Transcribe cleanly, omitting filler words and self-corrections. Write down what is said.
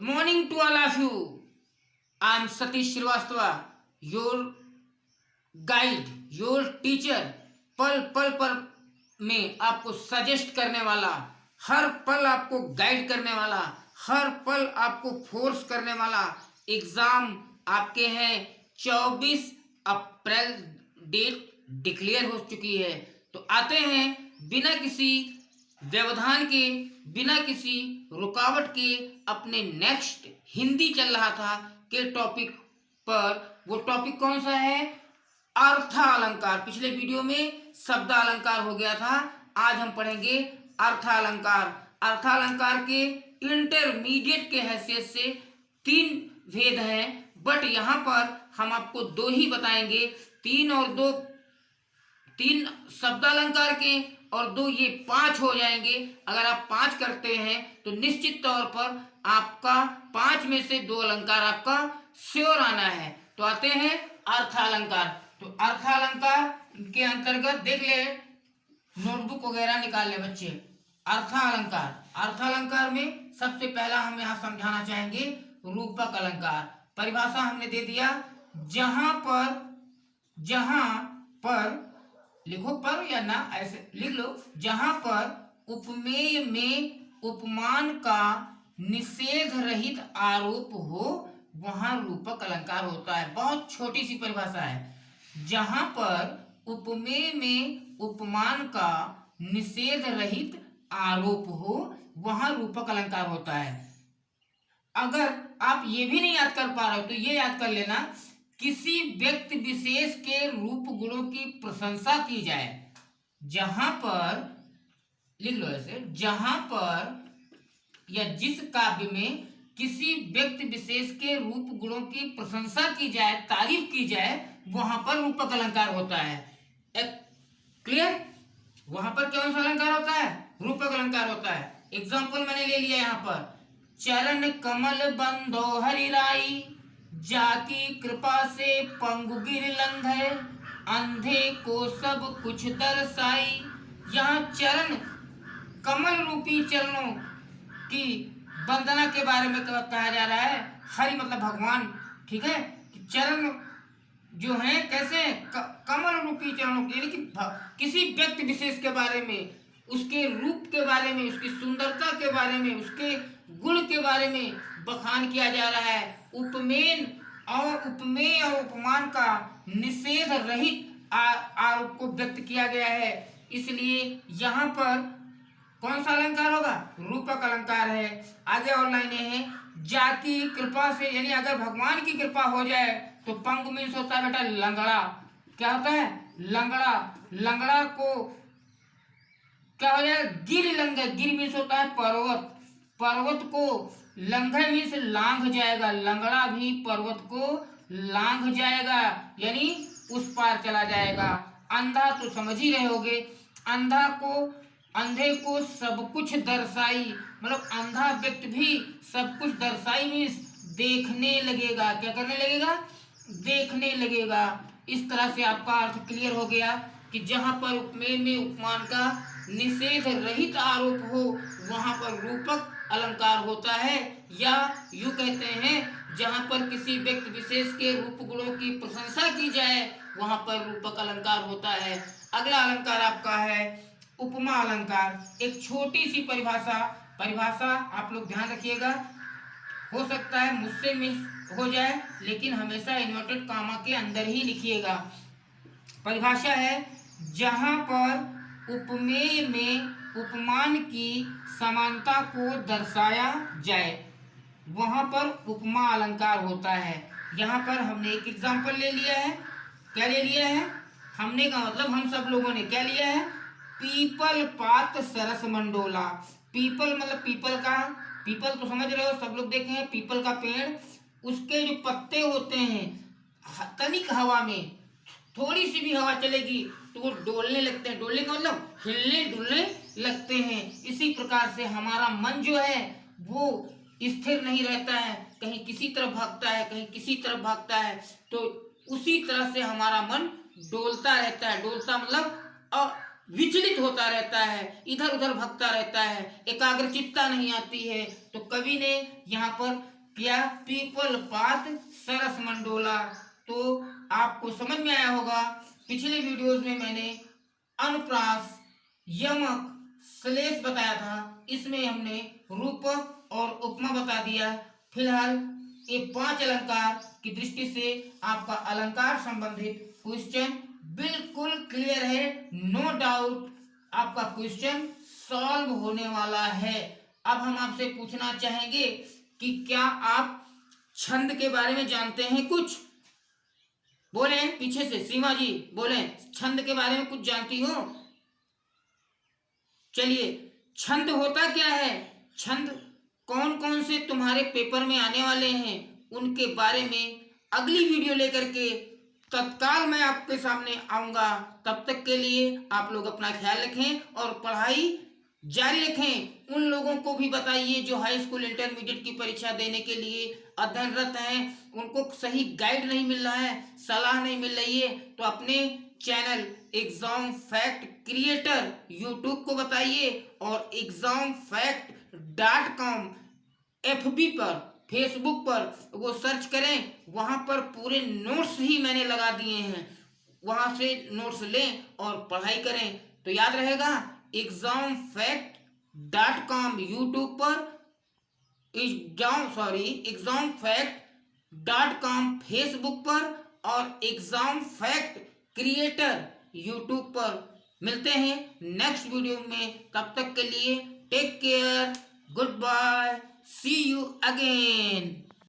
morning to all of you. I am Satish Srivastava, your guide, your teacher. पल पल पर में आपको सजेस्ट करने वाला, हर पल आपको गाइड करने वाला, हर पल आपको फोर्स करने वाला। एग्जाम आपके हैं 24 अप्रैल, डेट डिक्लेयर हो चुकी है। तो आते हैं बिना किसी व्यवधान के, बिना किसी रुकावट के अपने नेक्स्ट हिंदी चल रहा था के टॉपिक पर। वो टॉपिक कौन सा है? अर्थालंकार। पिछले वीडियो में शब्दालंकार हो गया था, आज हम पढ़ेंगे अर्थालंकार। अर्थालंकार के इंटरमीडिएट के हैसियत से 3 भेद हैं, बट यहाँ पर हम आपको 2 ही बताएंगे। 3 और 2, 3 शब्दालंकार के और 2 ये 5 हो जाएंगे। अगर आप 5 करते हैं तो निश्चित तौर पर आपका 5 में से 2 अलंकार आपका श्योर आना है। तो आते हैं अर्थालंकार। तो अर्थालंकार के अंतर्गत देख ले, नोटबुक वगैरह निकाल ले बच्चे। अर्थालंकार, अर्थालंकार में सबसे पहला हम यहाँ समझाना चाहेंगे रूपक अलंकार। परिभाषा हमने दे दिया, जहां पर लिखो, पर या ना ऐसे लिख लो, जहां पर उपमेय में उपमान का निषेध रहित आरोप हो वहां रूपक अलंकार होता है। बहुत छोटी सी परिभाषा है। जहां पर उपमेय में उपमान का निषेध रहित आरोप हो वहां रूपक अलंकार होता है। अगर आप ये भी नहीं याद कर पा रहे हो तो ये याद कर लेना, किसी व्यक्ति विशेष के रूप गुणों की प्रशंसा की जाए, जहां पर लिख लो ऐसे, जहां पर या जिस काव्य में किसी व्यक्ति विशेष के रूप गुणों की प्रशंसा की जाए, तारीफ की जाए, वहां पर रूपक अलंकार होता है। क्लियर? वहां पर कौन सा अलंकार होता है? रूपक अलंकार होता है। एग्जाम्पल मैंने ले लिया यहाँ पर, चरण कमल बंधो हरिराई, जाकी कृपा से पंगु गिर लंघे, अंधे को सब कुछ दर्शाई। यहाँ चरण कमल रूपी चरणों की वंदना के बारे में कहा जा रहा है। हरि मतलब भगवान, ठीक है। चरण जो है कैसे, कमल रूपी चरणों के, यानी कि किसी व्यक्ति विशेष के बारे में, उसके रूप के बारे में, उसकी सुंदरता के बारे में, उसके गुण के बारे में बखान किया जा रहा है। उपमेय और उपमान का निषेध रहित आरोप को व्यक्त किया गया है, इसलिए यहाँ पर कौन सा अलंकार होगा? रूपक अलंकार है। आगे और लाइनें हैं, जाकी कृपा से, यानी अगर भगवान की कृपा हो जाए तो पंगु मीन्स होता है बेटा लंगड़ा। क्या होता है? लंगड़ा। लंगड़ा को क्या हो जाएगा? गिर लंघे। गिर मीन्स होता है पर्वत। पर्वत को लंघे मीन्स लांघ जाएगा। लंगड़ा भी पर्वत को लांघ जाएगा, यानी उस पार चला जाएगा। अंधा तो समझ ही रहे होगे, अंधे को सब कुछ दर्शाई, मतलब अंधा व्यक्ति भी सब कुछ दर्शाई मीन्स देखने लगेगा। क्या करने लगेगा? देखने लगेगा। इस तरह से आपका अर्थ क्लियर हो गया कि जहां पर उपमेय में उपमान का निषेध रहित आरोप हो वहां पर रूपक अलंकार होता है, या यूं कहते हैं जहां पर किसी व्यक्ति विशेष के रूप गुणों की प्रशंसा की जाए वहां पर रूपक अलंकार होता है। अगला अलंकार आपका है उपमा अलंकार। एक छोटी सी परिभाषा आप लोग ध्यान रखिएगा, हो सकता है मुझसे मिस हो जाए, लेकिन हमेशा इन्वर्टेड कामा के अंदर ही लिखिएगा। परिभाषा है, जहां पर उपमेय में उपमान की समानता को दर्शाया जाए वहां पर उपमा अलंकार होता है। यहाँ पर हमने एक एग्जाम्पल ले लिया है। क्या ले लिया है? हमने का मतलब हम सब लोगों ने क्या लिया है? पीपल पात सरस मंडोला। पीपल मतलब पीपल का, पीपल तो समझ रहे हो, सब लोग देखे हैं पीपल का पेड़, उसके जो पत्ते होते हैं तनिक हवा में, थोड़ी सी भी हवा चलेगी तो वो डोलने लगते हैं। डोलने का मतलब हिलने डुलने लगते हैं। इसी प्रकार से हमारा मन जो है वो स्थिर नहीं रहता है, कहीं किसी तरफ भागता है, कहीं किसी तरफ भागता है। तो उसी तरह से हमारा मन डोलता रहता है। डोलता मतलब विचलित होता रहता है, इधर उधर भगता रहता है, एकाग्रचित्ता नहीं आती है। तो कवि ने यहाँ पर क्या पीपल पात सरस मंडोला। तो आपको समझ में आया होगा, पिछले वीडियोस में मैंने अनुप्रास, यमक, श्लेष बताया था, इसमें हमने रूपक और उपमा बता दिया। फिलहाल ये 5 अलंकार की दृष्टि से आपका अलंकार संबंधित क्वेश्चन बिल्कुल क्लियर है, नो डाउट आपका क्वेश्चन सॉल्व होने वाला है। अब हम आपसे पूछना चाहेंगे कि क्या आप छंद के बारे में जानते हैं कुछ? बोले पीछे से, सीमा जी बोले, छंद के बारे में कुछ जानती हो? चलिए, छंद होता क्या है, छंद कौन कौन से तुम्हारे पेपर में आने वाले हैं, उनके बारे में अगली वीडियो लेकर के तत्काल मैं आपके सामने आऊंगा। तब तक के लिए आप लोग अपना ख्याल रखें और पढ़ाई जारी रखें। उन लोगों को भी बताइए जो हाई स्कूल इंटरमीडिएट की परीक्षा देने के लिए अध्ययनरत हैं, उनको सही गाइड नहीं मिल रहा है, सलाह नहीं मिल रही है, तो अपने channel exam fact creator YouTube को बताइए और examfact.com FB पर, फेसबुक पर वो सर्च करें, वहां पर पूरे नोट्स ही मैंने लगा दिए हैं, वहां से नोट्स लें और पढ़ाई करें। तो याद रहेगा, examfact.com यूट्यूब पर, examfact.com फेसबुक पर और एग्जाम फैक्ट क्रिएटर यूट्यूब पर। मिलते हैं नेक्स्ट वीडियो में, तब तक के लिए take care, good bye, see you again.